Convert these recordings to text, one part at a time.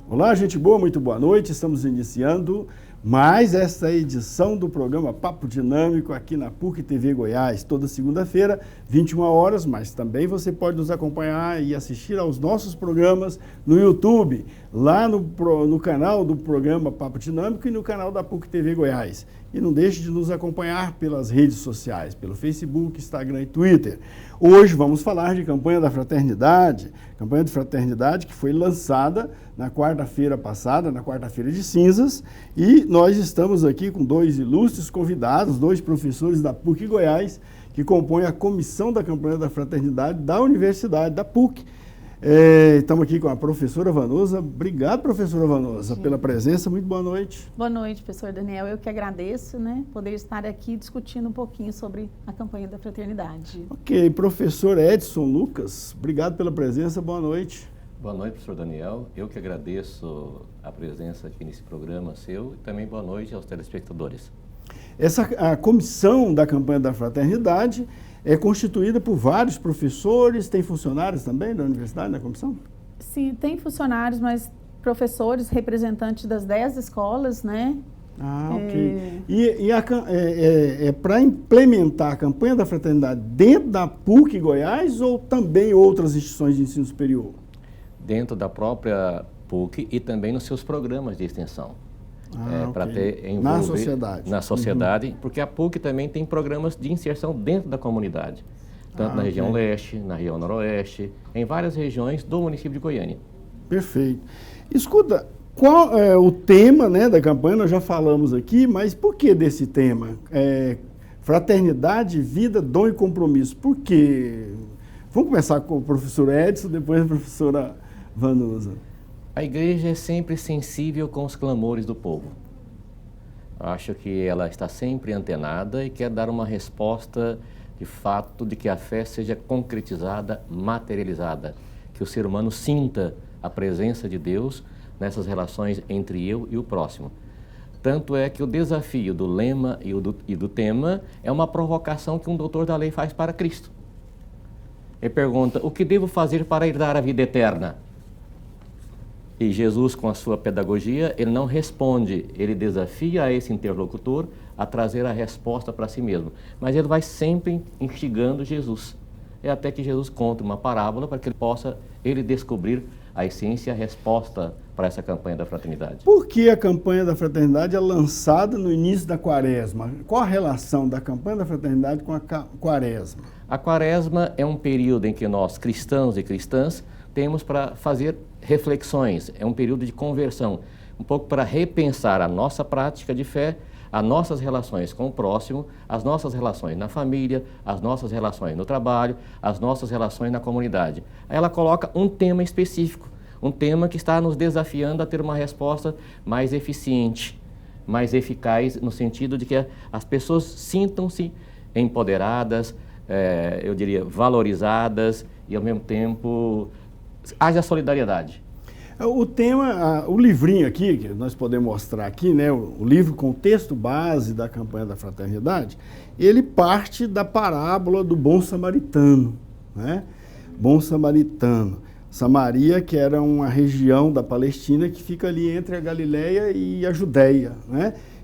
Olá, gente boa, muito boa noite. Estamos iniciando mais esta edição do programa Papo Dinâmico aqui na PUC TV Goiás, toda segunda-feira, 21 horas, mas também você pode nos acompanhar e assistir aos nossos programas no YouTube, lá no canal do programa Papo Dinâmico e no canal da PUC TV Goiás. E não deixe de nos acompanhar pelas redes sociais, pelo Facebook, Instagram e Twitter. Hoje vamos falar de campanha da fraternidade que foi lançada na quarta-feira passada, na quarta-feira de cinzas, e nós estamos aqui com dois ilustres convidados, dois professores da PUC Goiás, que compõem a comissão da campanha da fraternidade da Universidade da PUC. Estamos aqui com a professora Vanusa. Obrigado, professora Vanusa, pela presença. Muito boa noite. Boa noite, professor Daniel. Eu que agradeço, poder estar aqui discutindo um pouquinho sobre a campanha da fraternidade. Ok, professor Edson Lucas, obrigado pela presença. Boa noite. Boa noite, professor Daniel. Eu que agradeço a presença aqui nesse programa seu e também boa noite aos telespectadores. A comissão da campanha da fraternidade é constituída por vários professores, tem funcionários também da universidade na comissão? Sim, tem funcionários, mas professores, representantes das 10 escolas, Ah, ok. E para implementar a campanha da fraternidade dentro da PUC Goiás ou também outras instituições de ensino superior? Dentro da própria PUC e também nos seus programas de extensão. Para ter envolver na sociedade, porque a PUC também tem programas de inserção dentro da comunidade, tanto na região leste, na região noroeste, em várias regiões do município de Goiânia. Perfeito. Escuta, qual é o tema da campanha? Nós já falamos aqui, mas por que desse tema? Fraternidade, vida, dom e compromisso. Por quê? Vamos começar com o professor Edson, depois a professora Vanusa. A igreja é sempre sensível com os clamores do povo. Acho que ela está sempre antenada e quer dar uma resposta de fato de que a fé seja concretizada, materializada, que o ser humano sinta a presença de Deus nessas relações entre eu e o próximo. Tanto é que o desafio do lema e do tema é uma provocação que um doutor da lei faz para Cristo. Ele pergunta: o que devo fazer para herdar a vida eterna? E Jesus, com a sua pedagogia, ele não responde, ele desafia esse interlocutor a trazer a resposta para si mesmo. Mas ele vai sempre instigando Jesus. É até que Jesus conta uma parábola para que ele possa descobrir a essência e a resposta para essa campanha da fraternidade. Por que a campanha da fraternidade é lançada no início da quaresma? Qual a relação da campanha da fraternidade com a quaresma? A quaresma é um período em que nós, cristãos e cristãs, temos para fazer reflexões, é um período de conversão, um pouco para repensar a nossa prática de fé, as nossas relações com o próximo, as nossas relações na família, as nossas relações no trabalho, as nossas relações na comunidade. Aí ela coloca um tema específico, um tema que está nos desafiando a ter uma resposta mais eficiente, mais eficaz, no sentido de que as pessoas sintam-se empoderadas, eu diria valorizadas e ao mesmo tempo haja solidariedade. O tema, o livrinho aqui, que nós podemos mostrar aqui, o livro com o texto base da campanha da fraternidade, ele parte da parábola do bom samaritano, Bom samaritano. Samaria, que era uma região da Palestina que fica ali entre a Galileia e a Judéia,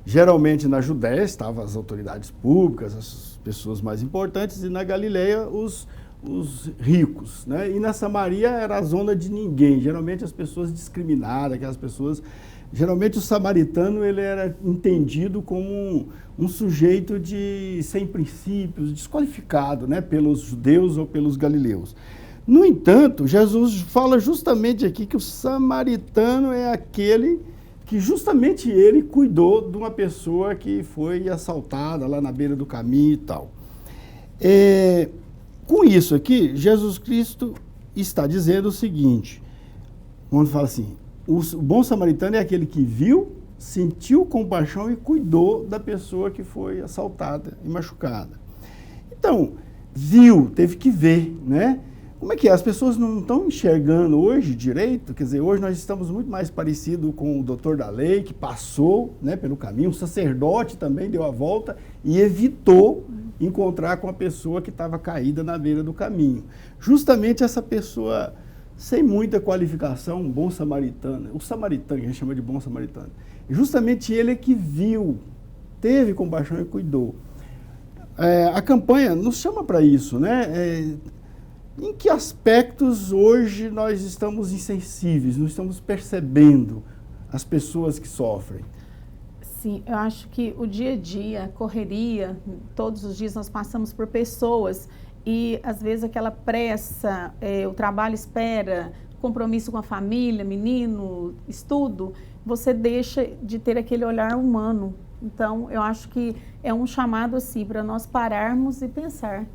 Geralmente na Judéia estavam as autoridades públicas, as pessoas mais importantes, e na Galileia os ricos, E na Samaria era a zona de ninguém, geralmente as pessoas discriminadas, aquelas pessoas... Geralmente o samaritano ele era entendido como um sujeito sem princípios, desqualificado, pelos judeus ou pelos galileus. No entanto, Jesus fala justamente aqui que o samaritano é aquele que justamente ele cuidou de uma pessoa que foi assaltada lá na beira do caminho e tal. Com isso aqui, Jesus Cristo está dizendo o seguinte, quando fala assim, o bom samaritano é aquele que viu, sentiu compaixão e cuidou da pessoa que foi assaltada e machucada. Então, viu, teve que ver, como é que é? As pessoas não estão enxergando hoje direito, quer dizer, hoje nós estamos muito mais parecidos com o doutor da lei, que passou, né, pelo caminho, o sacerdote também deu a volta e evitou encontrar com a pessoa que estava caída na beira do caminho. Justamente essa pessoa sem muita qualificação, um bom samaritano, o samaritano, que a gente chama de bom samaritano, justamente ele é que viu, teve compaixão e cuidou. A campanha nos chama para isso, né? Em que aspectos hoje nós estamos insensíveis, não estamos percebendo as pessoas que sofrem? Sim, eu acho que o dia a dia, a correria, todos os dias nós passamos por pessoas e às vezes aquela pressa, o trabalho espera, compromisso com a família, menino, estudo, você deixa de ter aquele olhar humano. Então, eu acho que é um chamado assim para nós pararmos e pensar.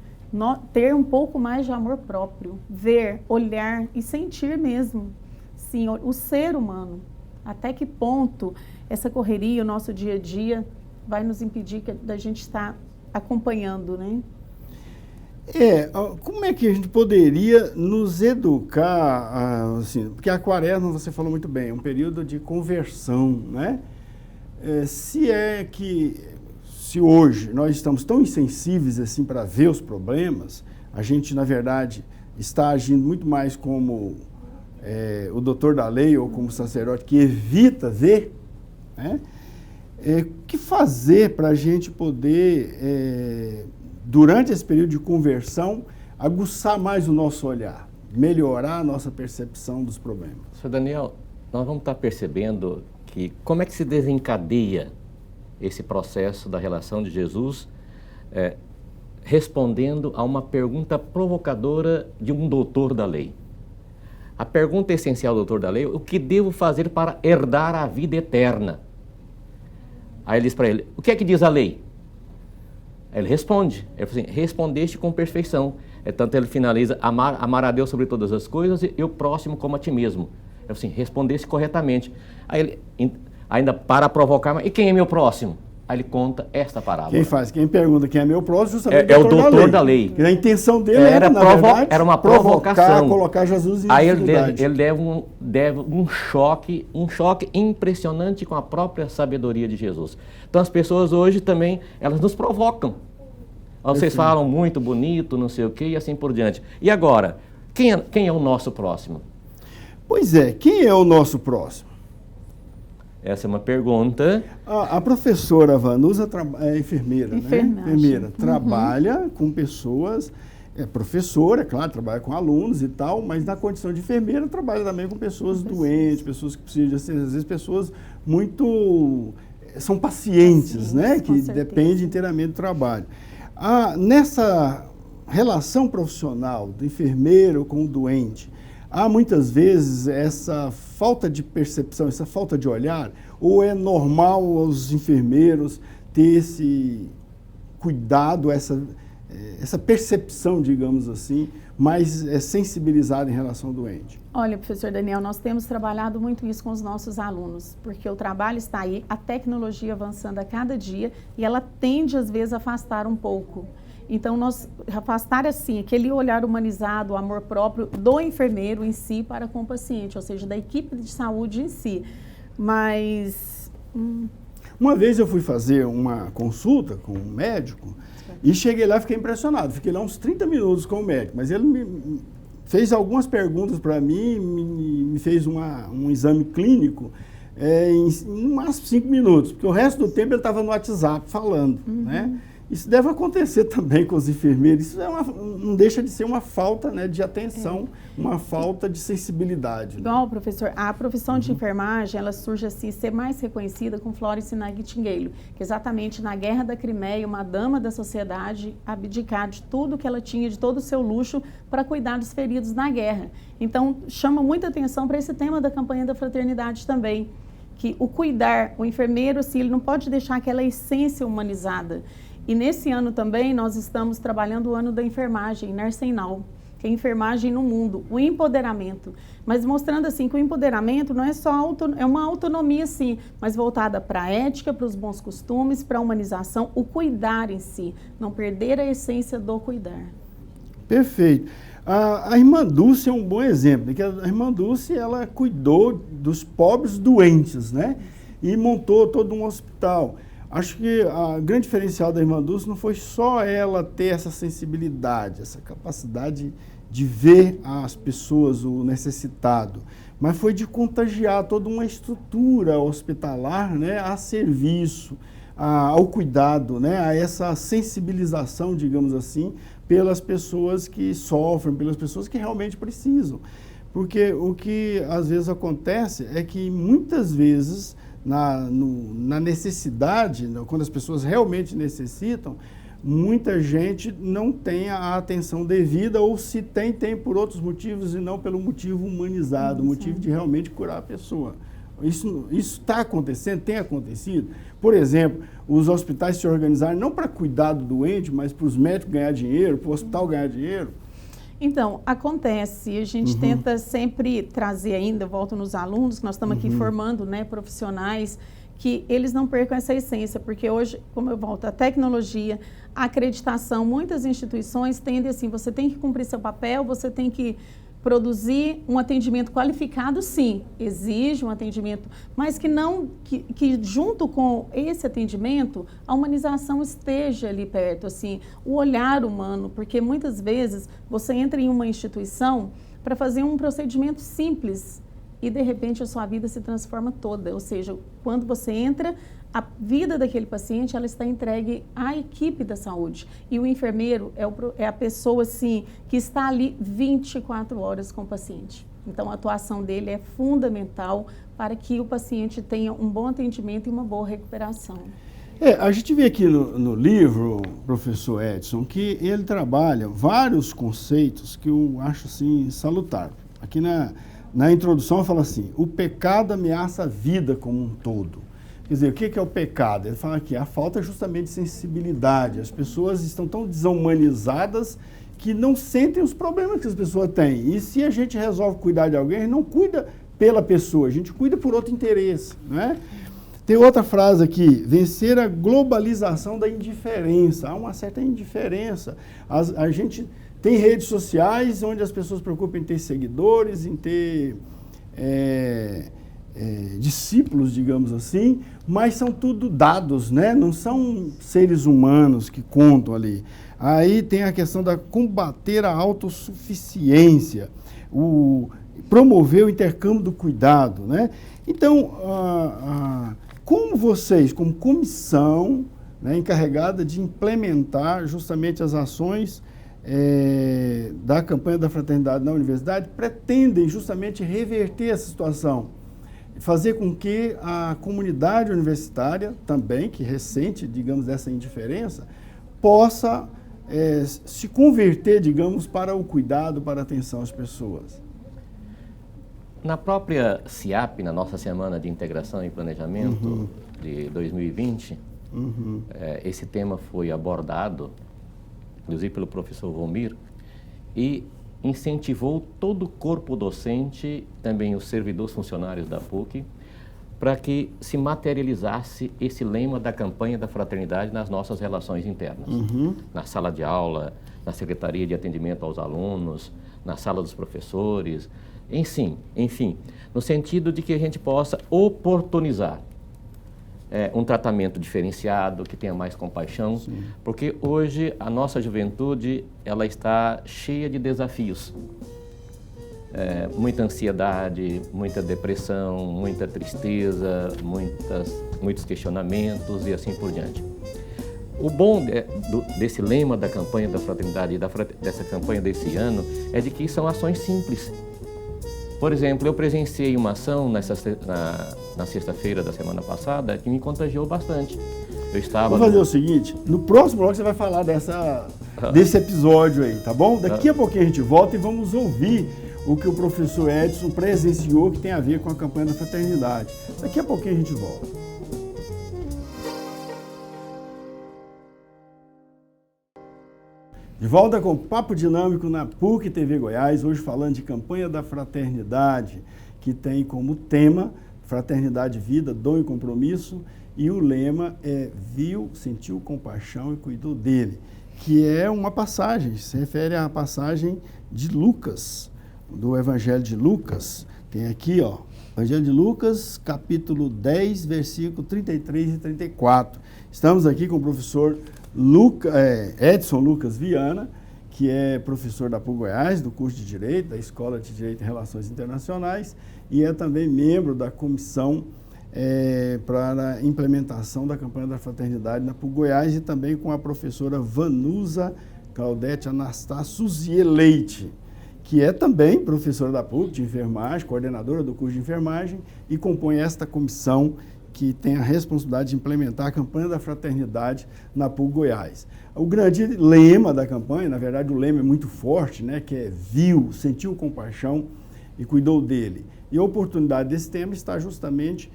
Ter um pouco mais de amor próprio, ver, olhar e sentir mesmo, sim, o ser humano. Até que ponto essa correria, o nosso dia a dia, vai nos impedir da gente estar acompanhando, né? Como é que a gente poderia nos educar, assim, porque a quaresma, você falou muito bem, é um período de conversão, né? Se hoje nós estamos tão insensíveis assim para ver os problemas, a gente, na verdade, está agindo muito mais como o doutor da lei ou como sacerdote que evita ver, né? O que fazer para a gente poder, durante esse período de conversão, aguçar mais o nosso olhar, melhorar a nossa percepção dos problemas? Sr. Daniel, nós vamos estar percebendo que como é que se desencadeia esse processo da relação de Jesus, respondendo a uma pergunta provocadora de um doutor da lei. A pergunta essencial do doutor da lei: o que devo fazer para herdar a vida eterna? Aí ele diz para ele: o que é que diz a lei? Aí ele responde, ele fala assim: respondeste com perfeição. Tanto ele finaliza: amar a Deus sobre todas as coisas e o próximo como a ti mesmo. Ele fala assim: respondeste corretamente. Aí ele ainda para provocar: e quem é meu próximo? Aí ele conta esta parábola. Quem pergunta quem é meu próximo, justamente o doutor da lei. A intenção dele era uma provocação. Colocar Jesus em Aí dificuldade. ele deve um choque impressionante com a própria sabedoria de Jesus. Então as pessoas hoje também, elas nos provocam. Vocês falam muito bonito, não sei o quê, e assim por diante. E agora, quem é o nosso próximo? Pois é, quem é o nosso próximo? Essa é uma pergunta. A professora Vanusa é enfermeira, né? Enfermeira. Trabalha com pessoas, é professora, claro, trabalha com alunos e tal, mas na condição de enfermeira trabalha também com pessoas doentes, pessoas que precisam de assistência, às vezes pessoas muito... são pacientes, né? Que dependem inteiramente do trabalho. Nessa relação profissional do enfermeiro com o doente, há muitas vezes essa falta de percepção, essa falta de olhar, ou é normal os enfermeiros ter esse cuidado, essa percepção, digamos assim, mais sensibilizada em relação ao doente? Olha, professor Daniel, nós temos trabalhado muito isso com os nossos alunos, porque o trabalho está aí, a tecnologia avançando a cada dia e ela tende, às vezes, a afastar um pouco. Então, nós afastar, assim, aquele olhar humanizado, o amor próprio do enfermeiro em si para com o paciente, ou seja, da equipe de saúde em si. Mas... Uma vez eu fui fazer uma consulta com um médico e cheguei lá e fiquei impressionado. Fiquei lá uns 30 minutos com o médico, mas ele me fez algumas perguntas para mim, me fez um exame clínico em umas 5 minutos, porque o resto do tempo ele estava no WhatsApp falando, né? Isso deve acontecer também com os enfermeiros. Isso não deixa de ser uma falta, né, de atenção, uma falta de sensibilidade. Né? Igual, professor, a profissão de enfermagem, ela surge assim, ser mais reconhecida com Florence Nightingale, que exatamente na Guerra da Crimeia, uma dama da sociedade abdicar de tudo que ela tinha, de todo o seu luxo, para cuidar dos feridos na guerra. Então, chama muita atenção para esse tema da campanha da fraternidade também, que o cuidar, o enfermeiro, assim, ele não pode deixar aquela essência humanizada. E nesse ano também nós estamos trabalhando o ano da enfermagem, Narcenal, que é enfermagem no mundo, o empoderamento. Mas mostrando assim que o empoderamento não é só é uma autonomia sim, mas voltada para a ética, para os bons costumes, para a humanização, o cuidar em si, não perder a essência do cuidar. Perfeito. A irmã Dulce é um bom exemplo, porque a irmã Dulce, ela cuidou dos pobres doentes, né? E montou todo um hospital. Acho que a grande diferencial da irmã Dulce não foi só ela ter essa sensibilidade, essa capacidade de ver as pessoas, o necessitado, mas foi de contagiar toda uma estrutura hospitalar, né, a serviço, ao cuidado, né, a essa sensibilização, digamos assim, pelas pessoas que sofrem, pelas pessoas que realmente precisam. Porque o que às vezes acontece é que muitas vezes na necessidade, quando as pessoas realmente necessitam, muita gente não tem a atenção devida, ou se tem por outros motivos e não pelo motivo humanizado, o motivo de realmente curar a pessoa. Isso está acontecendo, tem acontecido. Por exemplo, os hospitais se organizaram não para cuidar do doente, mas para os médicos ganhar dinheiro, para o hospital ganhar dinheiro. Então, acontece, a gente tenta sempre trazer ainda, volto nos alunos, que nós estamos aqui formando, né, profissionais, que eles não percam essa essência, porque hoje, como eu volto, a tecnologia, a acreditação, muitas instituições tendem assim, você tem que cumprir seu papel, você tem que produzir um atendimento qualificado, sim, exige um atendimento, mas que não que junto com esse atendimento, a humanização esteja ali perto, assim, o olhar humano, porque muitas vezes você entra em uma instituição para fazer um procedimento simples e de repente a sua vida se transforma toda, ou seja, quando você entra, a vida daquele paciente, ela está entregue à equipe da saúde. E o enfermeiro é a pessoa, assim, que está ali 24 horas com o paciente. Então, a atuação dele é fundamental para que o paciente tenha um bom atendimento e uma boa recuperação. A gente vê aqui no livro, professor Edson, que ele trabalha vários conceitos que eu acho, assim, salutar. Aqui na introdução fala assim, o pecado ameaça a vida como um todo. Quer dizer, o que é o pecado? Ele fala que a falta é justamente de sensibilidade. As pessoas estão tão desumanizadas que não sentem os problemas que as pessoas têm. E se a gente resolve cuidar de alguém, a gente não cuida pela pessoa, a gente cuida por outro interesse, né? Tem outra frase aqui, vencer a globalização da indiferença. Há uma certa indiferença. A gente tem redes sociais onde as pessoas se preocupam em ter seguidores, em ter discípulos, digamos assim, mas são tudo dados, né? Não são seres humanos que contam ali. Aí tem a questão da combater a autossuficiência, promover o intercâmbio do cuidado, né? Então, como vocês, como comissão, né, encarregada de implementar justamente as ações da campanha da fraternidade na universidade, pretendem justamente reverter essa situação, fazer com que a comunidade universitária também, que ressente, digamos, dessa indiferença, possa se converter, digamos, para o cuidado, para a atenção às pessoas? Na própria CIAP, na nossa Semana de Integração e Planejamento de 2020, esse tema foi abordado, inclusive pelo professor Vomir, e incentivou todo o corpo docente, também os servidores funcionários da PUC, para que se materializasse esse lema da campanha da fraternidade nas nossas relações internas. Na sala de aula, na secretaria de atendimento aos alunos, na sala dos professores, enfim, no sentido de que a gente possa oportunizar um tratamento diferenciado, que tenha mais compaixão, sim, porque hoje a nossa juventude ela está cheia de desafios. Muita ansiedade, muita depressão, muita tristeza, muitos questionamentos e assim por diante. O bom desse lema da campanha da fraternidade e dessa campanha desse ano é de que são ações simples. Por exemplo, eu presenciei uma ação na sexta-feira da semana passada que me contagiou bastante. Eu estava... Vamos fazer o seguinte, no próximo bloco você vai falar desse episódio aí, tá bom? Daqui a pouquinho a gente volta e vamos ouvir o que o professor Edson presenciou que tem a ver com a campanha da fraternidade. Daqui a pouquinho a gente volta. De volta com o Papo Dinâmico na PUC TV Goiás, hoje falando de campanha da fraternidade, que tem como tema Fraternidade, Vida, Dom e Compromisso, e o lema é Viu, Sentiu Compaixão e Cuidou dele. que é uma passagem, se refere à passagem de Lucas, do Evangelho de Lucas. Tem aqui, ó, Evangelho de Lucas, capítulo 10, versículo 33 e 34. Estamos aqui com o professor Edson Lucas Viana, que é professor da PUC Goiás, do curso de Direito, da Escola de Direito e Relações Internacionais, e é também membro da comissão para a implementação da campanha da fraternidade na PUC Goiás, e também com a professora Vanusa Claudete Anastácio Leite, que é também professora da PUC de enfermagem, coordenadora do curso de enfermagem, e compõe esta comissão que tem a responsabilidade de implementar a campanha da fraternidade na PUC Goiás. O grande lema da campanha, na verdade o lema é muito forte, né, que é viu, sentiu compaixão e cuidou dele. E a oportunidade desse tema está justamente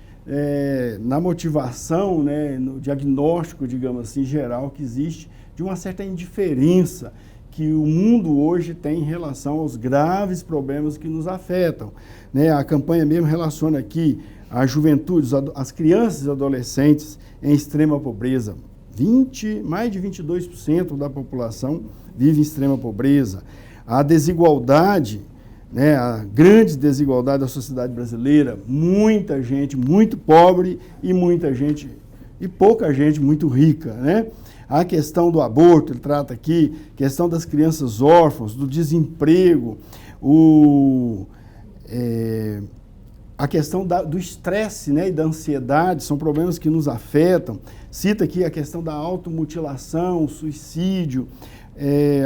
na motivação, né, no diagnóstico, digamos assim, geral que existe de uma certa indiferença que o mundo hoje tem em relação aos graves problemas que nos afetam, né? A campanha mesmo relaciona aqui a juventude, as crianças e adolescentes em extrema pobreza. Mais de 22% da população vive em extrema pobreza. A desigualdade, né, a grande desigualdade da sociedade brasileira, muita gente muito pobre e pouca gente muito rica, né? A questão do aborto, ele trata aqui, questão das crianças órfãs, do desemprego, a questão do estresse, né, e da ansiedade, são problemas que nos afetam. Cita aqui a questão da automutilação, o suicídio.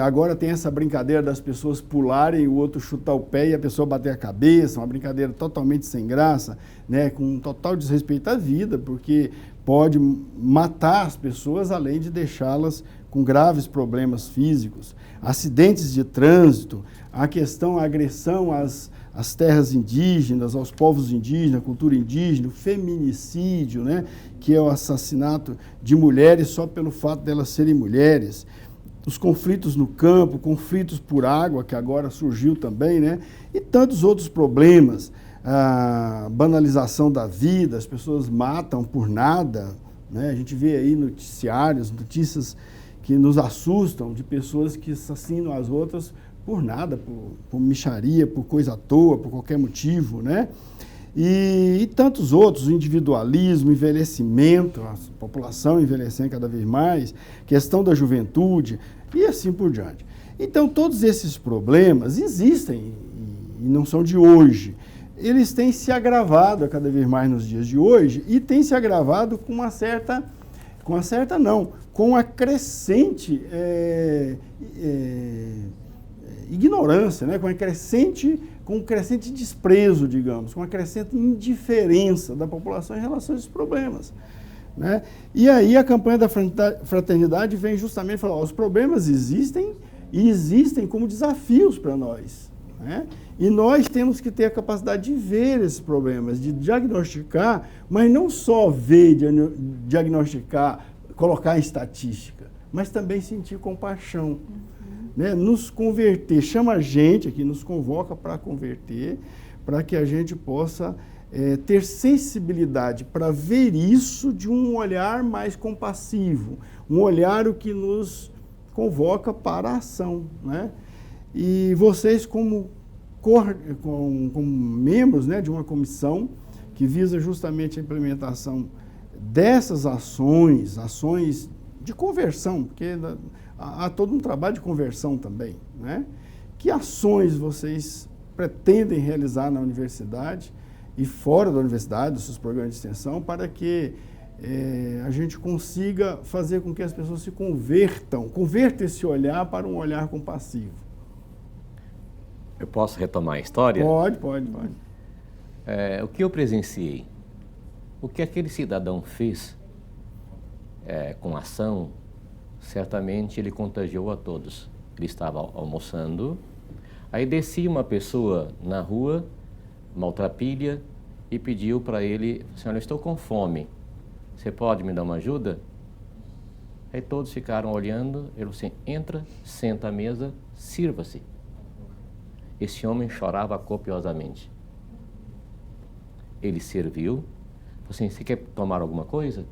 Agora tem essa brincadeira das pessoas pularem e o outro chutar o pé e a pessoa bater a cabeça, uma brincadeira totalmente sem graça, né, com um total desrespeito à vida, porque pode matar as pessoas, além de deixá-las com graves problemas físicos. Acidentes de trânsito, a agressão às terras indígenas, aos povos indígenas, cultura indígena, o feminicídio, né, que é o assassinato de mulheres só pelo fato de elas serem mulheres. Os conflitos no campo, conflitos por água, que agora surgiu também, né, e tantos outros problemas. A banalização da vida, as pessoas matam por nada, né? A gente vê aí noticiários, notícias que nos assustam de pessoas que assassinam as outras por nada, por mixaria, por coisa à toa, por qualquer motivo, né? E tantos outros, o individualismo, envelhecimento, a população envelhecendo cada vez mais, questão da juventude e assim por diante. Então, todos esses problemas existem e não são de hoje. Eles têm se agravado a cada vez mais nos dias de hoje e têm se agravado com a crescente ignorância, né? com um crescente desprezo, digamos, com uma crescente indiferença da população em relação a esses problemas, né? E aí a campanha da fraternidade vem justamente falar, os problemas existem e existem como desafios para nós, né? E nós temos que ter a capacidade de ver esses problemas, de diagnosticar, mas não só ver, diagnosticar, colocar em estatística, mas também sentir compaixão, né? Nos converter, chama a gente aqui, nos convoca para converter, para que a gente possa ter sensibilidade para ver isso de um olhar mais compassivo, um olhar que nos convoca para a ação, né? E vocês como membros, né, de uma comissão que visa justamente a implementação dessas ações de conversão, porque há todo um trabalho de conversão também, né? Que ações vocês pretendem realizar na universidade e fora da universidade, dos seus programas de extensão, para que a gente consiga fazer com que as pessoas se convertam esse olhar para um olhar compassivo? Eu posso retomar a história? Pode. O que eu presenciei? O que aquele cidadão fez com ação, certamente ele contagiou a todos. Ele estava almoçando, aí descia uma pessoa na rua, maltrapilha, e pediu para ele, senhor, eu estou com fome, você pode me dar uma ajuda? Aí todos ficaram olhando, ele disse, entra, senta à mesa, sirva-se. Esse homem chorava copiosamente. Ele serviu, falou assim, você quer tomar alguma coisa?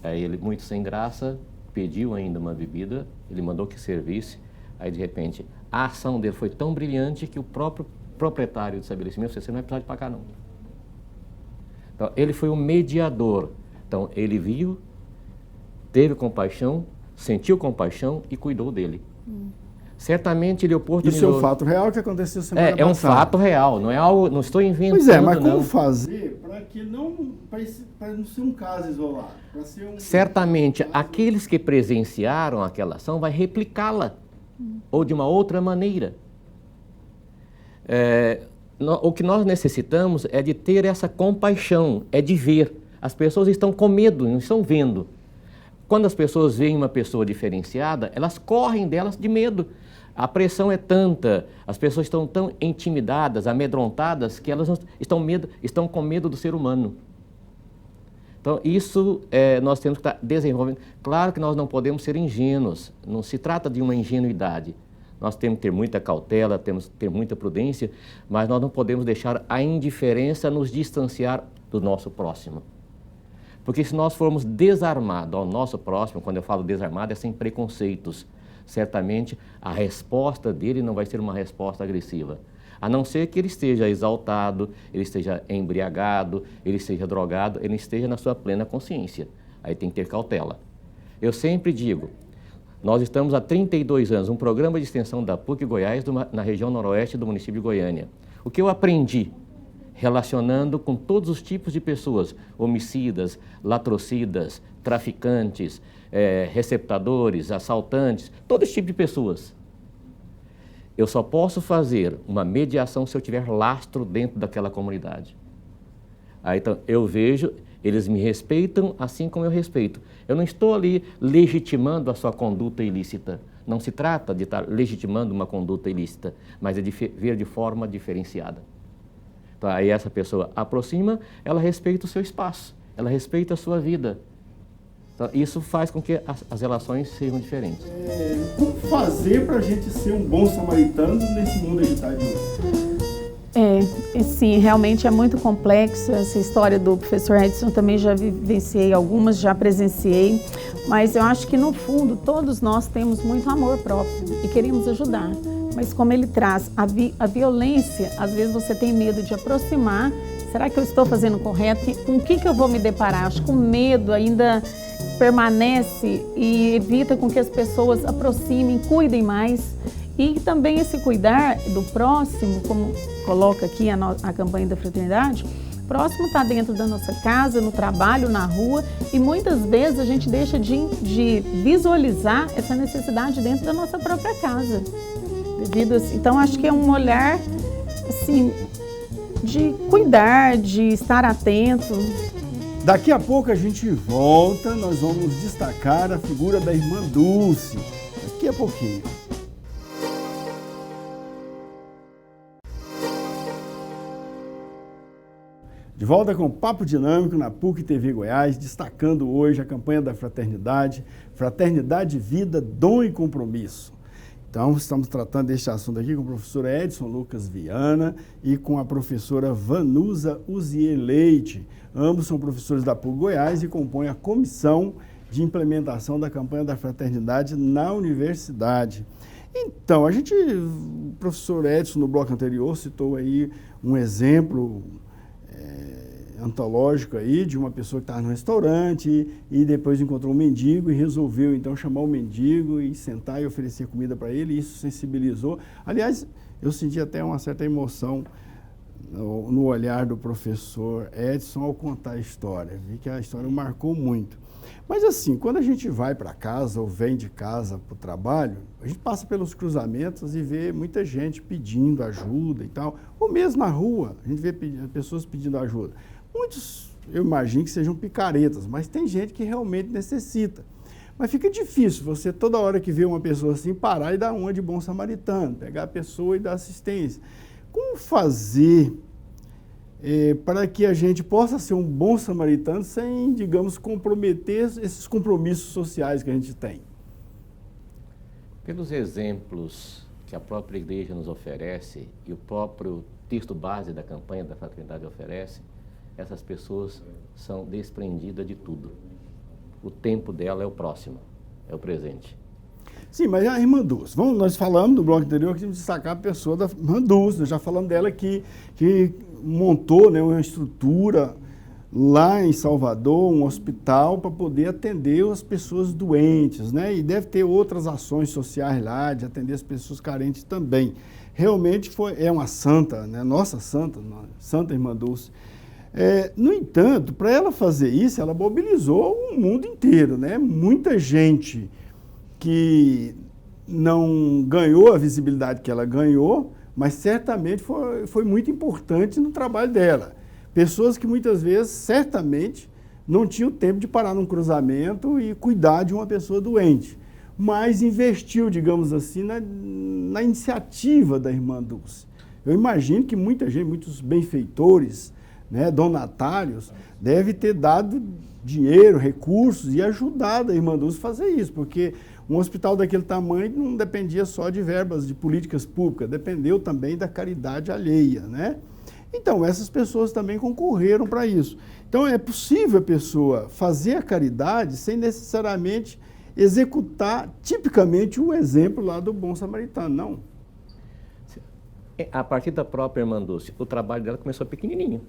Aí ele, muito sem graça, pediu ainda uma bebida, ele mandou que servisse, aí de repente a ação dele foi tão brilhante que o próprio proprietário do estabelecimento disse: você não vai precisar de pagar não. Então ele foi o mediador. Então ele viu, teve compaixão, sentiu compaixão e cuidou dele. Certamente ele oportunizou... Isso é um fato real que aconteceu semana passada. É um fato real, não é algo, não estou inventando. Pois é, mas como não. fazer para não ser um caso isolado? Certamente aqueles que presenciaram aquela ação vai replicá-la, ou de uma outra maneira. O que nós necessitamos é de ter essa compaixão, é de ver. As pessoas estão com medo, não estão vendo. Quando as pessoas veem uma pessoa diferenciada, elas correm delas de medo. A pressão é tanta, as pessoas estão tão intimidadas, amedrontadas, que elas estão com medo do ser humano. Então, isso nós temos que estar desenvolvendo. Claro que nós não podemos ser ingênuos, não se trata de uma ingenuidade. Nós temos que ter muita cautela, temos que ter muita prudência, mas nós não podemos deixar a indiferença nos distanciar do nosso próximo. Porque se nós formos desarmados ao nosso próximo, quando eu falo desarmado, é sem preconceitos, certamente a resposta dele não vai ser uma resposta agressiva. A não ser que ele esteja exaltado, ele esteja embriagado, ele esteja drogado, ele esteja na sua plena consciência. Aí tem que ter cautela. Eu sempre digo, nós estamos há 32 anos, um programa de extensão da PUC Goiás, na região noroeste do município de Goiânia. O que eu aprendi relacionando com todos os tipos de pessoas, homicidas, latrocidas, traficantes, receptadores, assaltantes, todo esse tipo de pessoas. Eu só posso fazer uma mediação se eu tiver lastro dentro daquela comunidade. Aí, então, eu vejo, eles me respeitam assim como eu respeito. Eu não estou ali legitimando a sua conduta ilícita. Não se trata de estar legitimando uma conduta ilícita, mas é de ver de forma diferenciada. Então, aí essa pessoa aproxima, ela respeita o seu espaço, ela respeita a sua vida. Então, isso faz com que as relações sejam diferentes. Como fazer para a gente ser um bom samaritano nesse mundo agitado de hoje? Sim, realmente é muito complexo essa história do professor Edson, também já vivenciei algumas, já presenciei, mas eu acho que no fundo todos nós temos muito amor próprio e queremos ajudar, mas como ele traz a violência, às vezes você tem medo de aproximar, será que eu estou fazendo correto? Com o que eu vou me deparar? Acho que o medo ainda permanece e evita com que as pessoas aproximem, cuidem mais. E também esse cuidar do próximo, como coloca aqui a campanha da fraternidade, o próximo está dentro da nossa casa, no trabalho, na rua, e muitas vezes a gente deixa de visualizar essa necessidade dentro da nossa própria casa. Então, acho que é um olhar assim, de cuidar, de estar atento. Daqui a pouco a gente volta, nós vamos destacar a figura da irmã Dulce. Daqui a pouquinho. De volta com o Papo Dinâmico na PUC TV Goiás, destacando hoje a campanha da Fraternidade, Fraternidade, Vida, Dom e Compromisso. Então, estamos tratando deste assunto aqui com o professor Edson Lucas Viana e com a professora Vanusa Uzier Leite. Ambos são professores da PUC Goiás e compõem a comissão de implementação da campanha da Fraternidade na universidade. Então, o professor Edson, no bloco anterior, citou aí um exemplo antológico aí de uma pessoa que estava no restaurante e depois encontrou um mendigo e resolveu então chamar o mendigo e sentar e oferecer comida para ele, e isso sensibilizou. Aliás, eu senti até uma certa emoção no olhar do professor Edson ao contar a história, vi que a história marcou muito. Mas assim, quando a gente vai para casa ou vem de casa para o trabalho, a gente passa pelos cruzamentos e vê muita gente pedindo ajuda e tal, ou mesmo na rua, a gente vê pessoas pedindo ajuda. Muitos, eu imagino que sejam picaretas, mas tem gente que realmente necessita. Mas fica difícil você, toda hora que vê uma pessoa assim, parar e dar uma de bom samaritano, pegar a pessoa e dar assistência. Como fazer para que a gente possa ser um bom samaritano sem, digamos, comprometer esses compromissos sociais que a gente tem? Pelos exemplos que a própria igreja nos oferece e o próprio texto base da campanha da Fraternidade oferece, essas pessoas são desprendidas de tudo. O tempo dela é o próximo. é o presente. Sim, mas a irmã Dulce, nós falamos no bloco anterior que tínhamos que destacar a pessoa da irmã Dulce, nós já falamos dela que montou, né, uma estrutura lá em Salvador, um hospital para poder atender as pessoas doentes, né? E deve ter outras ações sociais lá, de atender as pessoas carentes também. Realmente é uma santa, né? Nossa santa, Santa Irmã Dulce. No entanto, para ela fazer isso, ela mobilizou o mundo inteiro, né? Muita gente que não ganhou a visibilidade que ela ganhou, mas certamente foi muito importante no trabalho dela. Pessoas que muitas vezes, certamente, não tinham tempo de parar num cruzamento e cuidar de uma pessoa doente, mas investiu, digamos assim, na iniciativa da Irmã Dulce. Eu imagino que muita gente, muitos benfeitores, né, donatários, devem ter dado dinheiro, recursos e ajudado a Irmã Dulce a fazer isso, porque um hospital daquele tamanho não dependia só de verbas de políticas públicas, dependeu também da caridade alheia, né? Então, essas pessoas também concorreram para isso. Então, é possível a pessoa fazer a caridade sem necessariamente executar tipicamente o exemplo lá do bom samaritano, não? A partir da própria Irmã Dulce, o trabalho dela começou pequenininho.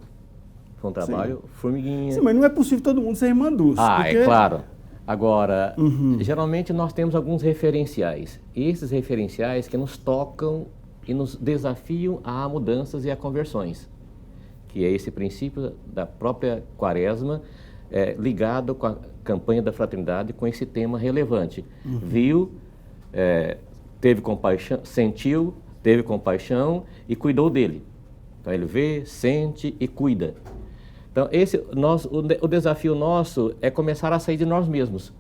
Foi um trabalho formiguinha. Sim, mas não é possível todo mundo ser Irmã Dulce. Porque... é claro. Agora, geralmente nós temos alguns referenciais. E esses referenciais que nos tocam e nos desafiam a mudanças e a conversões. Que é esse princípio da própria Quaresma, ligado com a campanha da fraternidade, com esse tema relevante. Viu, teve compaixão, sentiu, teve compaixão e cuidou dele. Então ele vê, sente e cuida. Então o desafio nosso é começar a sair de nós mesmos.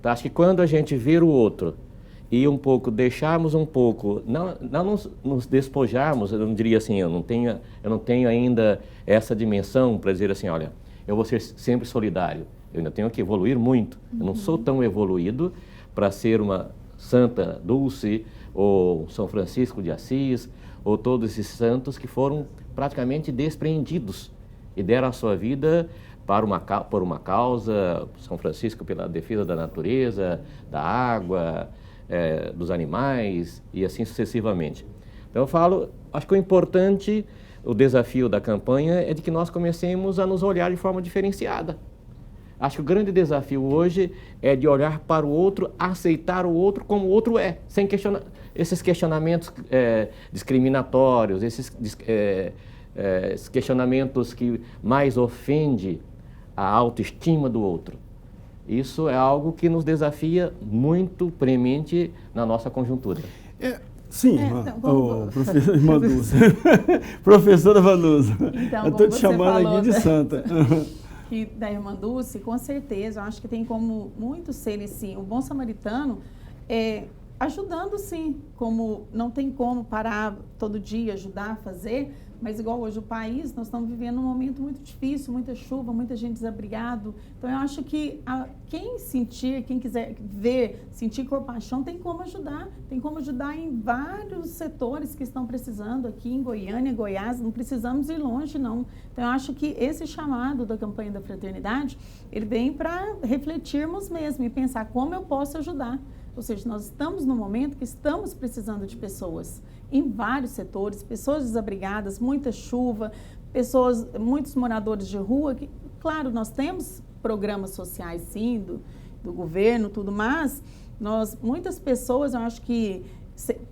Então, acho que quando a gente ver o outro e deixarmos um pouco, não nos despojarmos, eu não diria assim, eu não tenho ainda essa dimensão para dizer assim, olha, eu vou ser sempre solidário, eu ainda tenho que evoluir muito, eu não sou tão evoluído para ser uma Santa Dulce, ou São Francisco de Assis, ou todos esses santos que foram praticamente despreendidos e deram a sua vida por uma causa, São Francisco pela defesa da natureza, da água, dos animais e assim sucessivamente. Então eu acho que o importante, o desafio da campanha é de que nós comecemos a nos olhar de forma diferenciada. Acho que o grande desafio hoje é de olhar para o outro, aceitar o outro como o outro é, sem questionar esses questionamentos discriminatórios, esses questionamentos que mais ofendem a autoestima do outro. Isso é algo que nos desafia muito premente na nossa conjuntura. Sim, irmã Dulce. Professora Vanusa, então, eu estou te chamando aqui de santa. Que da Irmã Dulce, com certeza, eu acho que tem como muito ser sim, o bom samaritano ajudando sim, como não tem como parar todo dia, ajudar a fazer, mas igual hoje o país, nós estamos vivendo um momento muito difícil, muita chuva, muita gente desabrigado, então eu acho que quem quiser ver, sentir compaixão, tem como ajudar em vários setores que estão precisando aqui em Goiânia, Goiás, não precisamos ir longe não, então eu acho que esse chamado da campanha da fraternidade, ele vem para refletirmos mesmo e pensar como eu posso ajudar. Ou seja, nós estamos num momento que estamos precisando de pessoas em vários setores, pessoas desabrigadas, muita chuva, muitos moradores de rua, que, claro, nós temos programas sociais, sim, do governo, tudo, mas muitas pessoas, eu acho que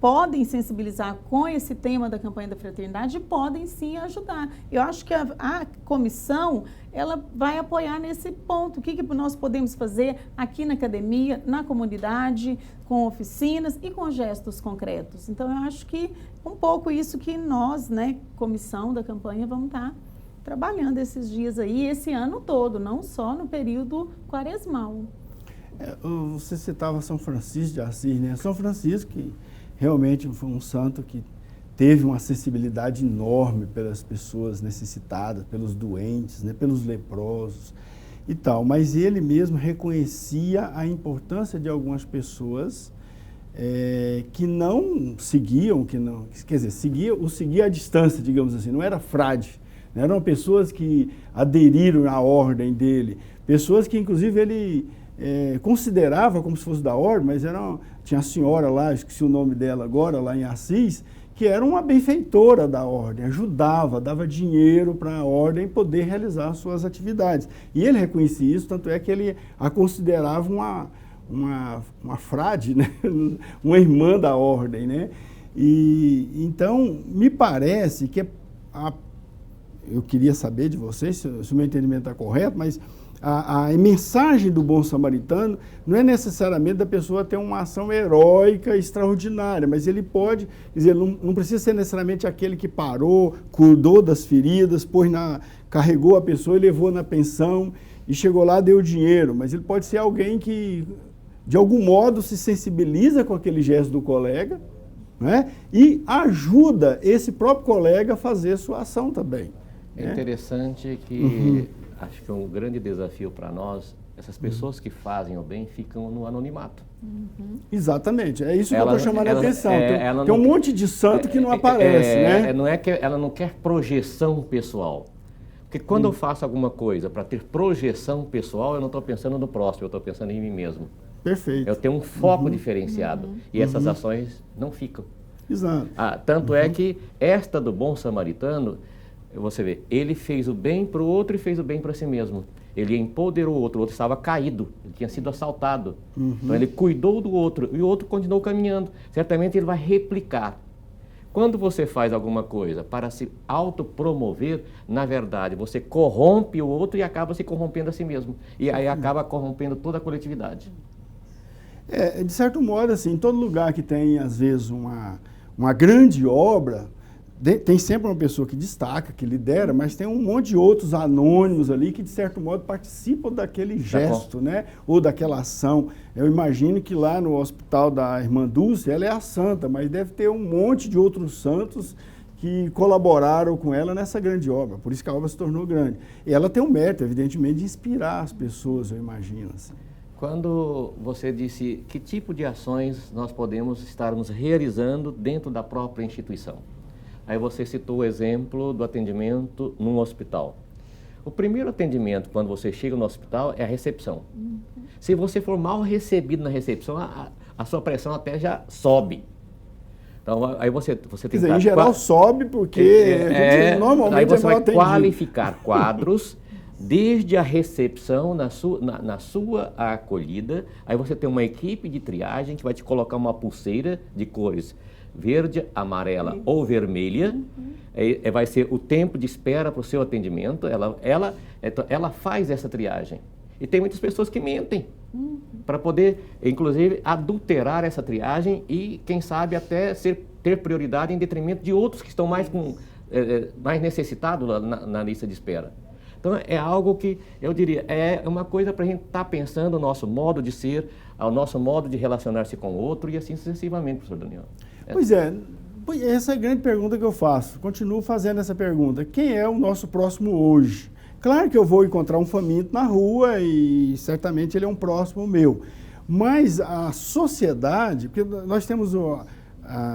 podem sensibilizar com esse tema da campanha da fraternidade e podem sim ajudar. Eu acho que a comissão, ela vai apoiar nesse ponto. O que nós podemos fazer aqui na academia, na comunidade, com oficinas e com gestos concretos. Então, eu acho que um pouco isso que nós, né, comissão da campanha, vamos estar trabalhando esses dias aí, esse ano todo, não só no período quaresmal. Você citava São Francisco de Assis, né? São Francisco, que realmente foi um santo que teve uma sensibilidade enorme pelas pessoas necessitadas, pelos doentes, né? Pelos leprosos e tal. Mas ele mesmo reconhecia a importância de algumas pessoas que não seguiam, seguia à distância, digamos assim, não era frade. Eram pessoas que aderiram à ordem dele, pessoas que inclusive ele considerava como se fosse da ordem, mas tinha a senhora lá, esqueci o nome dela agora, lá em Assis, que era uma benfeitora da ordem, ajudava, dava dinheiro para a ordem poder realizar suas atividades. E ele reconhecia isso, tanto é que ele a considerava uma frade, né? Uma irmã da ordem, né? E então me parece que eu queria saber de vocês se o meu entendimento está correto, mas a mensagem do bom samaritano não é necessariamente da pessoa ter uma ação heróica extraordinária, mas ele pode, quer dizer, não precisa ser necessariamente aquele que parou, cuidou das feridas, carregou a pessoa e levou na pensão e chegou lá, deu dinheiro, mas ele pode ser alguém que de algum modo se sensibiliza com aquele gesto do colega, né? E ajuda esse próprio colega a fazer sua ação também. É interessante que acho que é um grande desafio para nós, essas pessoas que fazem o bem ficam no anonimato. Exatamente, é isso que eu estou chamando a atenção. Tem um monte de santo que não aparece, né? Não é que ela não quer projeção pessoal. Porque quando eu faço alguma coisa para ter projeção pessoal, eu não estou pensando no próximo, eu estou pensando em mim mesmo. Perfeito. Eu tenho um foco diferenciado e essas ações não ficam. Exato. Tanto é que esta do bom samaritano, você vê, ele fez o bem para o outro e fez o bem para si mesmo. Ele empoderou o outro estava caído, ele tinha sido assaltado. Então ele cuidou do outro e o outro continuou caminhando. Certamente ele vai replicar. Quando você faz alguma coisa para se autopromover, na verdade, você corrompe o outro e acaba se corrompendo a si mesmo. E aí acaba corrompendo toda a coletividade. De certo modo, assim, em todo lugar que tem, às vezes, uma grande obra, tem sempre uma pessoa que destaca, que lidera, mas tem um monte de outros anônimos ali que, de certo modo, participam daquele gesto, né? Ou daquela ação. Eu imagino que lá no hospital da Irmã Dulce, ela é a santa, mas deve ter um monte de outros santos que colaboraram com ela nessa grande obra. Por isso que a obra se tornou grande. E ela tem um mérito, evidentemente, de inspirar as pessoas, eu imagino. Assim. Quando você disse que tipo de ações nós podemos estarmos realizando dentro da própria instituição. Aí você citou o exemplo do atendimento num hospital. O primeiro atendimento, quando você chega no hospital, é a recepção. Se você for mal recebido na recepção, a sua pressão até já sobe. Então, aí você tem que... Quer dizer, em geral sobe porque normalmente aí você vai atendido. qualificar quadros desde a recepção, na sua acolhida. Aí você tem uma equipe de triagem que vai te colocar uma pulseira de cores verde, amarela ou vermelha, vai ser o tempo de espera para o seu atendimento, ela faz essa triagem. E tem muitas pessoas que mentem para poder, inclusive, adulterar essa triagem e, quem sabe, até ter prioridade em detrimento de outros que estão mais necessitados na lista de espera. Então, é algo que, eu diria, é uma coisa para a gente estar pensando o nosso modo de ser, o nosso modo de relacionar-se com o outro e assim sucessivamente, professor Daniel. Pois é, essa é a grande pergunta que eu faço. Continuo fazendo essa pergunta. Quem é o nosso próximo hoje? Claro que eu vou encontrar um faminto na rua e certamente ele é um próximo meu. Mas a sociedade, porque nós temos,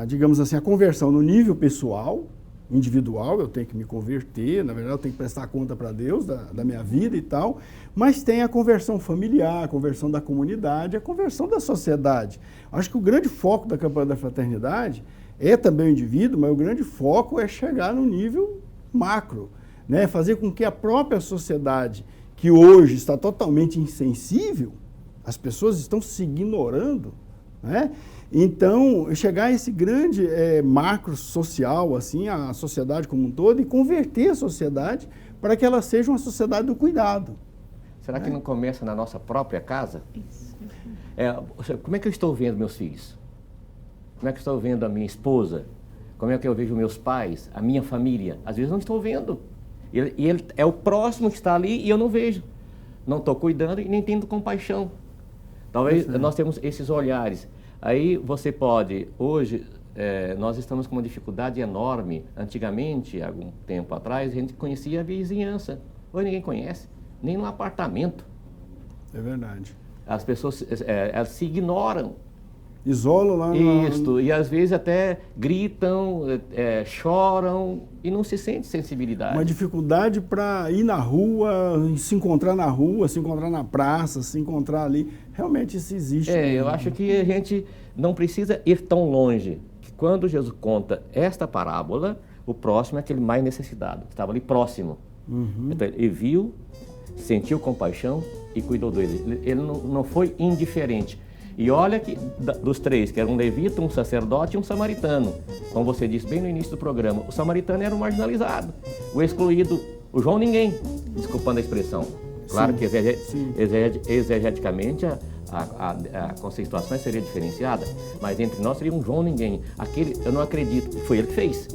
digamos assim, a conversão no nível pessoal, individual, eu tenho que me converter, na verdade eu tenho que prestar conta para Deus da minha vida e tal, mas tem a conversão familiar, a conversão da comunidade, a conversão da sociedade. Acho que o grande foco da campanha da fraternidade é também o indivíduo, mas o grande foco é chegar no nível macro, né? Fazer com que a própria sociedade, que hoje está totalmente insensível, as pessoas estão se ignorando, né? Então, chegar a esse grande macro social, assim, a sociedade como um todo, e converter a sociedade para que ela seja uma sociedade do cuidado. Será que não começa na nossa própria casa? Isso. Como é que eu estou vendo meus filhos? Como é que eu estou vendo a minha esposa? Como é que eu vejo meus pais, a minha família? Às vezes não estou vendo. E ele é o próximo que está ali e eu não vejo. Não estou cuidando e nem tendo compaixão. Talvez nós temos esses olhares. Aí você pode, hoje, nós estamos com uma dificuldade enorme. Antigamente, algum tempo atrás, a gente conhecia a vizinhança. Hoje ninguém conhece, nem no apartamento. É verdade. As pessoas elas se ignoram. Isolam lá. Isso, e às vezes até gritam, choram e não se sente sensibilidade. Uma dificuldade para ir na rua, se encontrar na rua, se encontrar na praça, se encontrar ali. Realmente isso existe. Eu acho que a gente não precisa ir tão longe. Que quando Jesus conta esta parábola, o próximo é aquele mais necessitado, que estava ali próximo. Então, ele viu, sentiu compaixão e cuidou dele. Ele não foi indiferente. E olha que dos três, que era um levita, um sacerdote e um samaritano. Como você disse bem no início do programa, o samaritano era o marginalizado, o excluído, o João Ninguém, desculpando a expressão. Claro que exegeticamente a conceituação seria diferenciada, mas entre nós seria um João Ninguém. Aquele, eu não acredito, foi ele que fez.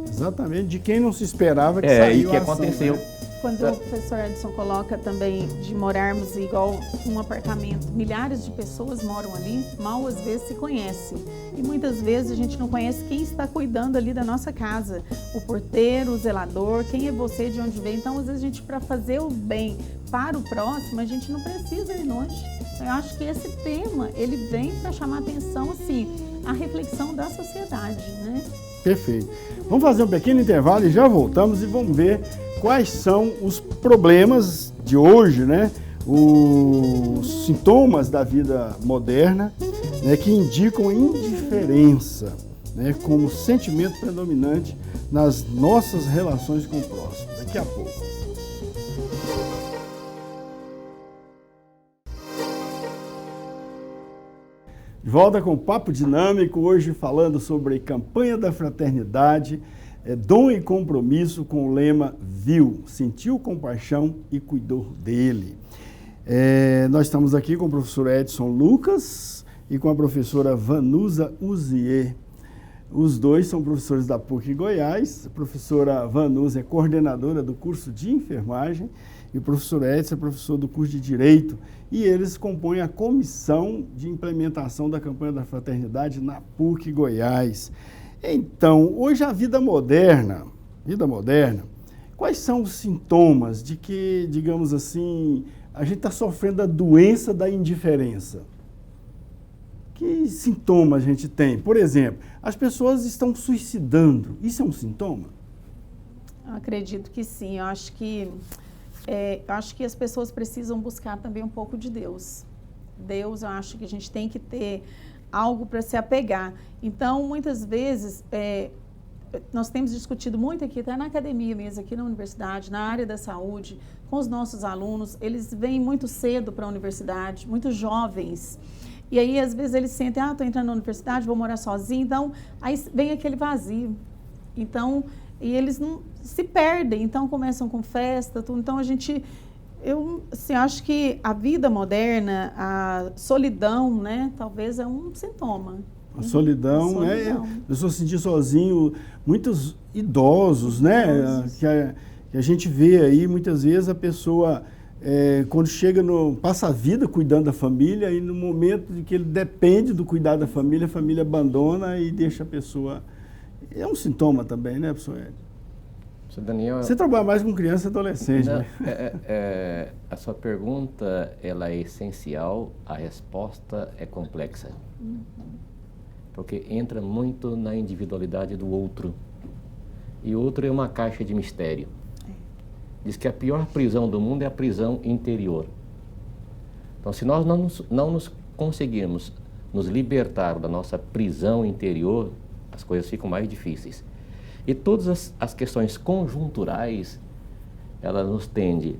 Exatamente, de quem não se esperava que saiu e que a ação, aconteceu. né? Quando o professor Edson coloca também de morarmos igual um apartamento, milhares de pessoas moram ali, mal às vezes se conhecem. E muitas vezes a gente não conhece quem está cuidando ali da nossa casa. O porteiro, o zelador, quem é você, de onde vem. Então, às vezes, a gente, para fazer o bem para o próximo, a gente não precisa ir longe. Eu acho que esse tema, ele vem para chamar atenção, assim, a reflexão da sociedade, né? Perfeito. Vamos fazer um pequeno intervalo e já voltamos e vamos ver quais são os problemas de hoje, né? Os sintomas da vida moderna, né, que indicam indiferença, né, como sentimento predominante nas nossas relações com o próximo. Daqui a pouco. De volta com o Papo Dinâmico, hoje falando sobre campanha da fraternidade, dom e compromisso, com o lema Viu, sentiu compaixão e cuidou dele. Nós estamos aqui com o professor Edson Lucas e com a professora Vanusa Uzier. Os dois são professores da PUC Goiás. A professora Vanusa é coordenadora do curso de enfermagem e o professor Edson é professor do curso de Direito. E eles compõem a comissão de implementação da campanha da fraternidade na PUC Goiás. Então, hoje a vida moderna, quais são os sintomas de que, digamos assim, a gente está sofrendo a doença da indiferença? Que sintoma a gente tem? Por exemplo, as pessoas estão suicidando. Isso é um sintoma? Eu acredito que sim. Eu acho que as pessoas precisam buscar também um pouco de Deus. Deus, eu acho que a gente tem que ter algo para se apegar. Então, muitas vezes, nós temos discutido muito aqui, até na academia mesmo, aqui na universidade, na área da saúde, com os nossos alunos. Eles vêm muito cedo para a universidade, muito jovens. E aí, às vezes, eles sentem, estou entrando na universidade, vou morar sozinho. Então, aí vem aquele vazio. Então, e eles não se perdem, então começam com festa, tudo. Então eu assim, acho que a vida moderna, a solidão, né, talvez é um sintoma. A solidão, né? A pessoa se sentir sozinho, muitos idosos, né? Que a gente vê aí, muitas vezes a pessoa, quando chega passa a vida cuidando da família e no momento em que ele depende do cuidado da família, a família abandona e deixa a pessoa... É um sintoma também, né, professor Ed? Daniel, você trabalha mais com criança e adolescente, não, né? A sua pergunta, ela é essencial, a resposta é complexa. Porque entra muito na individualidade do outro. E o outro é uma caixa de mistério. Diz que a pior prisão do mundo é a prisão interior. Então, se nós não nos conseguirmos nos libertar da nossa prisão interior, as coisas ficam mais difíceis. E todas as questões conjunturais, elas nos tendem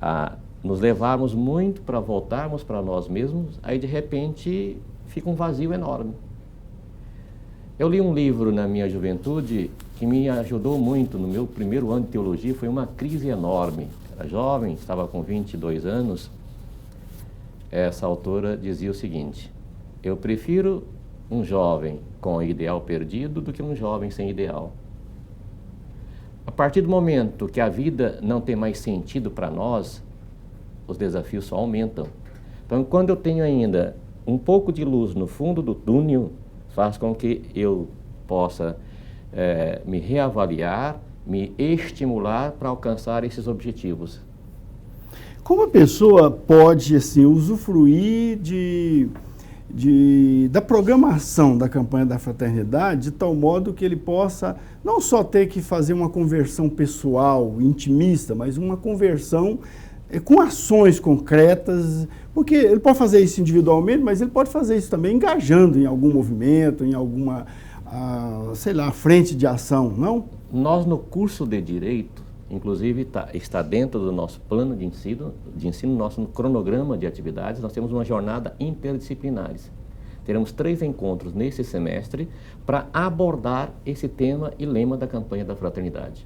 a nos levarmos muito para voltarmos para nós mesmos, aí de repente fica um vazio enorme. Eu li um livro na minha juventude que me ajudou muito no meu primeiro ano de teologia, foi uma crise enorme. Era jovem, estava com 22 anos. Essa autora dizia o seguinte: eu prefiro um jovem com ideal perdido do que um jovem sem ideal. A partir do momento que a vida não tem mais sentido para nós, os desafios só aumentam. Então, quando eu tenho ainda um pouco de luz no fundo do túnel, faz com que eu possa me reavaliar, me estimular para alcançar esses objetivos. Como a pessoa pode, assim, usufruir da programação da campanha da fraternidade, de tal modo que ele possa não só ter que fazer uma conversão pessoal, intimista, mas uma conversão com ações concretas, porque ele pode fazer isso individualmente, mas ele pode fazer isso também engajando em algum movimento, em alguma, frente de ação, não? Nós, no curso de Direito, inclusive está dentro do nosso plano de ensino, nosso cronograma de atividades, nós temos uma jornada interdisciplinares. Teremos 3 encontros nesse semestre para abordar esse tema e lema da campanha da fraternidade.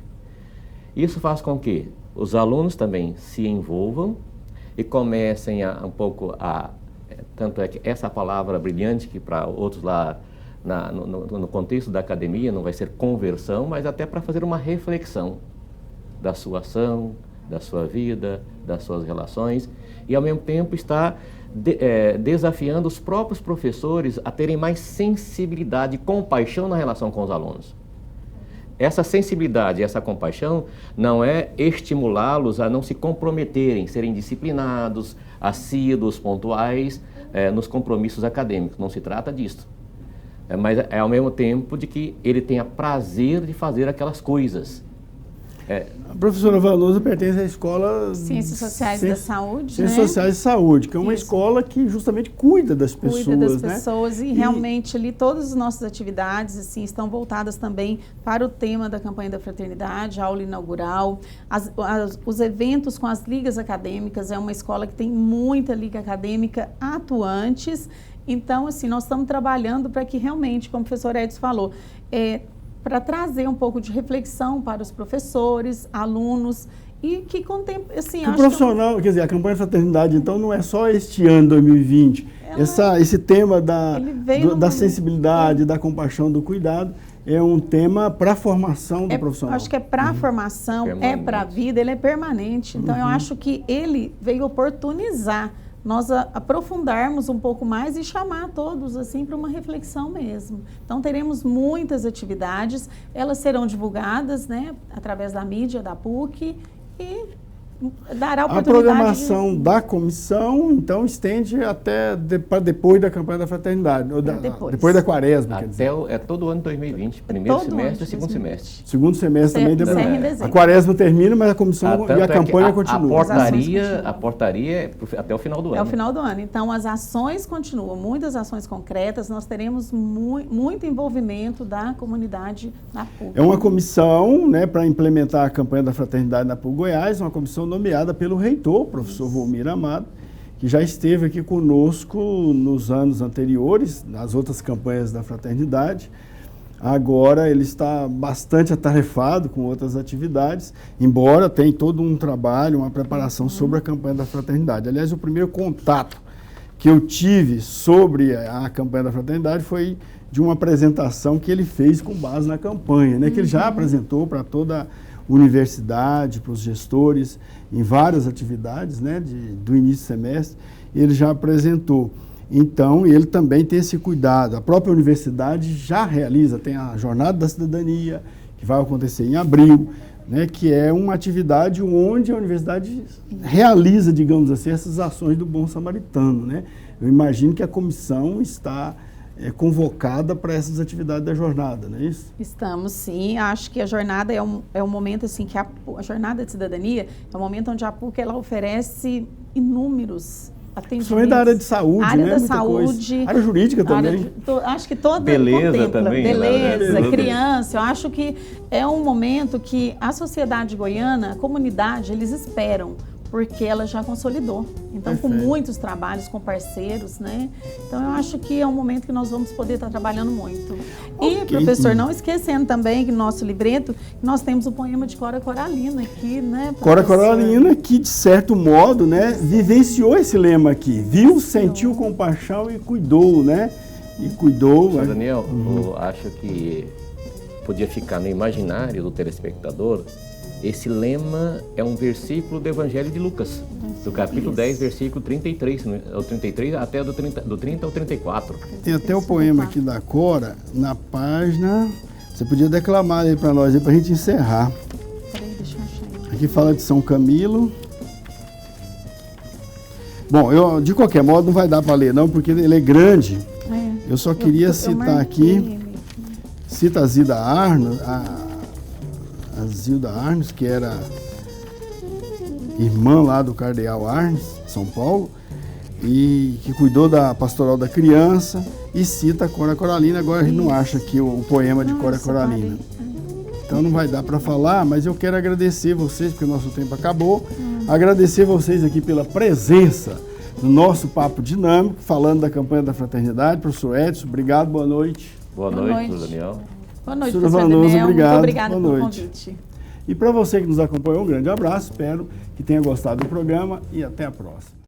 Isso faz com que os alunos também se envolvam e comecem tanto é que essa palavra brilhante que para outros lá no contexto da academia não vai ser conversão, mas até para fazer uma reflexão da sua ação, da sua vida, das suas relações, e ao mesmo tempo está desafiando os próprios professores a terem mais sensibilidade e compaixão na relação com os alunos. Essa sensibilidade e essa compaixão não é estimulá-los a não se comprometerem, serem disciplinados, assíduos, pontuais nos compromissos acadêmicos, não se trata disso. Mas é ao mesmo tempo de que ele tenha prazer de fazer aquelas coisas. A professora Vanusa pertence à Escola Ciências Sociais da Saúde, Ciências Sociais de Saúde, que é uma escola que justamente cuida das pessoas. Cuida das pessoas e realmente ali todas as nossas atividades assim, estão voltadas também para o tema da campanha da fraternidade, a aula inaugural, os eventos com as ligas acadêmicas, é uma escola que tem muita liga acadêmica atuantes, então assim, nós estamos trabalhando para que realmente, como o professor Edson falou, para trazer um pouco de reflexão para os professores, alunos, e que com o tempo, assim... O profissional, quer dizer, a campanha de fraternidade, então, não é só este ano, 2020, esse tema da sensibilidade, da compaixão, do cuidado, é um tema para a formação do profissional. Acho que é para a formação, é para a vida, ele é permanente, então eu acho que ele veio oportunizar nós aprofundarmos um pouco mais e chamar todos assim para uma reflexão mesmo. Então teremos muitas atividades, elas serão divulgadas, né, através da mídia da PUC e dará oportunidade. A programação da comissão, então, estende até depois da campanha da fraternidade, depois da quaresma. É todo ano de 2020, primeiro semestre e segundo semestre. Segundo semestre também depois. A quaresma termina, mas a comissão e a campanha continuam. A portaria é até o final do ano. É o final do ano. Então, as ações continuam, muitas ações concretas, nós teremos muito envolvimento da comunidade na PUC. É uma comissão, né, para implementar a campanha da fraternidade na PUC Goiás, uma comissão nomeada pelo reitor, professor Volmir Amado, que já esteve aqui conosco nos anos anteriores, nas outras campanhas da fraternidade. Agora ele está bastante atarefado com outras atividades, embora tenha todo um trabalho, uma preparação sobre a campanha da fraternidade. Aliás, o primeiro contato que eu tive sobre a campanha da fraternidade foi de uma apresentação que ele fez com base na campanha, né, que ele já apresentou para toda a universidade, para os gestores, em várias atividades, né, do início do semestre, ele já apresentou. Então, ele também tem esse cuidado. A própria universidade já realiza, tem a Jornada da Cidadania, que vai acontecer em abril, né, que é uma atividade onde a universidade realiza, digamos assim, essas ações do Bom Samaritano, né? Eu imagino que a comissão está convocada para essas atividades da jornada, não é isso? Estamos, sim. Acho que a jornada é um momento assim que a Jornada de Cidadania é um momento onde a PUC ela oferece inúmeros atendimentos. Principalmente da área de saúde, área né? Da saúde, área jurídica também. Acho que toda beleza contempla. Também. Beleza, criança. Eu acho que é um momento que a sociedade goiana, a comunidade, eles esperam, porque ela já consolidou. Então, com muitos trabalhos, com parceiros, né? Então, eu acho que é um momento que nós vamos poder estar trabalhando muito. E, professor, não esquecendo também que no nosso livreto, nós temos o poema de Cora Coralina aqui, né? Cora Coralina, que, de certo modo, né, vivenciou esse lema aqui. Viu, sentiu compaixão e cuidou, né? E cuidou. Sr. Daniel, eu acho que podia ficar no imaginário do telespectador. Esse lema é um versículo do Evangelho de Lucas, do capítulo 10, versículo 33, o 33 até do 30 ao 34. Tem até o poema aqui da Cora, na página... Você podia declamar aí para nós, para a gente encerrar. Peraí, deixa eu achar. Aqui fala de São Camilo. Bom, de qualquer modo não vai dar para ler não, porque ele é grande. Eu só queria citar aqui, cita a Zilda Arnos, a Zilda Arnos, que era irmã lá do cardeal Arnos, São Paulo, e que cuidou da pastoral da criança, e cita a Cora Coralina. Agora a gente não acha aqui o poema de Cora Coralina. Então não vai dar para falar, mas eu quero agradecer vocês, porque o nosso tempo acabou. Agradecer vocês aqui pela presença no nosso Papo Dinâmico, falando da campanha da fraternidade. Professor Edson, obrigado, boa noite. Boa noite, Daniel. Boa noite, professor Vanoso, Daniel. obrigado. Muito obrigada pelo convite. E para você que nos acompanhou, um grande abraço. Espero que tenha gostado do programa e até a próxima.